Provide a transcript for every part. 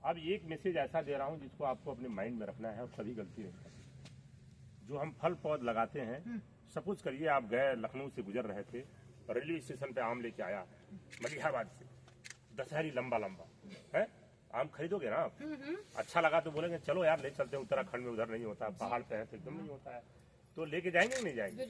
अब एक मैसेज ऐसा दे रहा हूँ जिसको आपको अपने माइंड में रखना है और कभी गलती नहीं करनी। जो हम फल पौध लगाते हैं, सपोज करिए आप गए लखनऊ से गुजर रहे थे, रेलवे स्टेशन पे आम लेके आया मलिहाबाद से, दशहरी लंबा लंबा है, आम खरीदोगे ना आप? अच्छा लगा तो बोलेंगे चलो यार ले चलते हैं उत्तराखंड में, उधर नहीं होता, पहाड़ पे है तो एकदम नहीं होता है, तो लेके जाएंगे कि नहीं जाएंगे?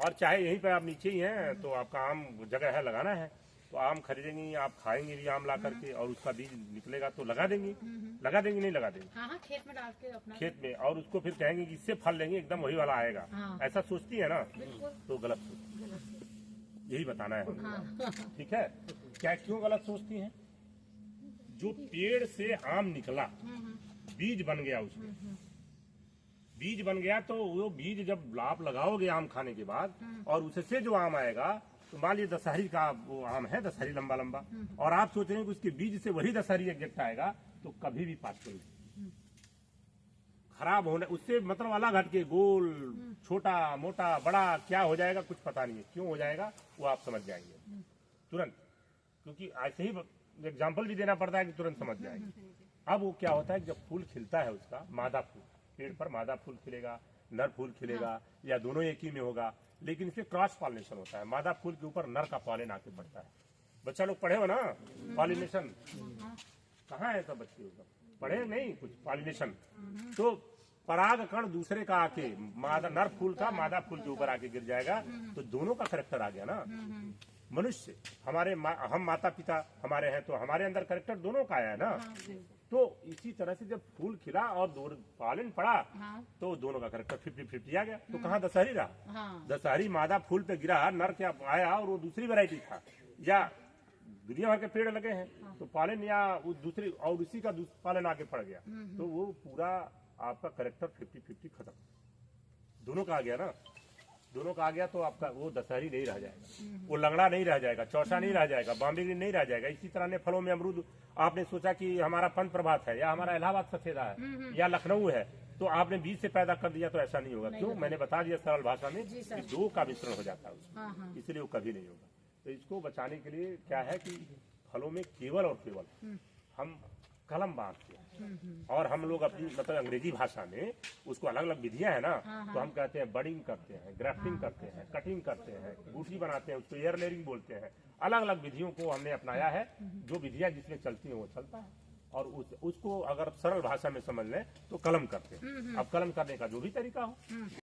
और चाहे यहीं पे आप नीचे ही हैं तो आपका आम जगह है लगाना है, तो आम खरीदेंगे, आप खाएंगे भी आम ला करके, और उसका बीज निकलेगा तो लगा देंगे, नहीं लगा देंगे? हाँ, खेत में डाल के अपना खेत में, और उसको फिर कहेंगे कि इससे फल लेंगे एकदम वही वाला आएगा। ऐसा सोचती है ना, तो गलत सोचती, यही बताना है हमको। ठीक है, क्या क्यों गलत सोचती हैं? जो पेड़ से आम निकला, बीज बन गया, उसमें बीज बन गया, तो वो बीज जब आप लगाओगे आम खाने के बाद, और उससे जो आम आएगा, तो मान लीजिए दशहरी का वो आम है, दशहरी लंबा लंबा, और आप सोच रहे हैं कि उसके बीज से वही दशहरी एग्जैक्ट आएगा, तो कभी भी पास करेंगे, खराब होने उससे मतलब अलग हटके गोल, छोटा मोटा बड़ा क्या हो जाएगा कुछ पता नहीं है, क्यों हो जाएगा वो आप समझ जाएंगे तुरंत, क्योंकि ऐसे ही एग्जाम्पल भी देना पड़ता है कि तुरंत समझ जाएंगे। अब वो क्या होता है, जब फूल खिलता है उसका, मादा फूल, पेड़ पर मादा फूल खिलेगा, नर फूल खिलेगा, या दोनों एक ही में होगा, लेकिन इसमें क्रॉस पॉलिनेशन होता है, मादा फूल के ऊपर नर का पॉलिन आके पड़ता है। बच्चा लोग पढ़े हो ना पॉलिनेशन? कहाँ है सब बच्चे पढ़े नहीं कुछ पॉलिनेशन? तो पराग कण दूसरे का आके मादा नर फूल का मादा फूल के ऊपर आके गिर जाएगा, तो दोनों का करेक्टर आ गया ना। मनुष्य हमारे हम माता पिता हमारे हैं, तो हमारे अंदर करेक्टर दोनों का आया है ना। तो इसी तरह से जब फूल खिला और पालन पड़ा, तो दोनों का करेक्टर 50-50 आ गया। तो कहाँ दशहरी रहा? दशहरी मादा फूल पे गिरा, नर क्या आया और वो दूसरी वैरायटी था, या दुनिया भर के पेड़ लगे हैं तो पालन या दूसरी और उसी का पालन आगे पड़ गया, तो वो पूरा आपका करेक्टर 50-50 खत्म, दोनों का आ गया ना। दोनों का आ गया तो आपका वो दशहरी नहीं रह जाएगा, वो लंगड़ा नहीं रह जाएगा, चौसा नहीं रह जाएगा, बॉम्बे ग्रीन नहीं रह जाएगा। इसी तरह ने फलों में अमरूद, आपने सोचा कि हमारा पंत प्रभात है, या हमारा इलाहाबाद सफेदा है, या लखनऊ है, तो आपने बीज से पैदा कर दिया, तो ऐसा नहीं होगा। क्यों? मैंने बता दिया सरल भाषा में कि दो का मिश्रण हो जाता है उसमें, इसलिए वो कभी नहीं होगा। तो इसको बचाने के लिए क्या है कि फलों में केवल और केवल हम कलम बांधते हैं, और हम लोग अपनी मतलब अंग्रेजी भाषा में उसको अलग अलग विधियां है ना, तो हम कहते हैं बडिंग करते हैं, ग्राफ्टिंग करते हैं, कटिंग करते हैं, बूटी बनाते हैं, उसको एयर लेयरिंग बोलते हैं। अलग अलग विधियों को हमने अपनाया है, जो विधियां जिसमें चलती हैं वो चलता है, और उसको अगर सरल भाषा में समझ लें तो कलम करते हैं। अब कलम करने का जो भी तरीका हो,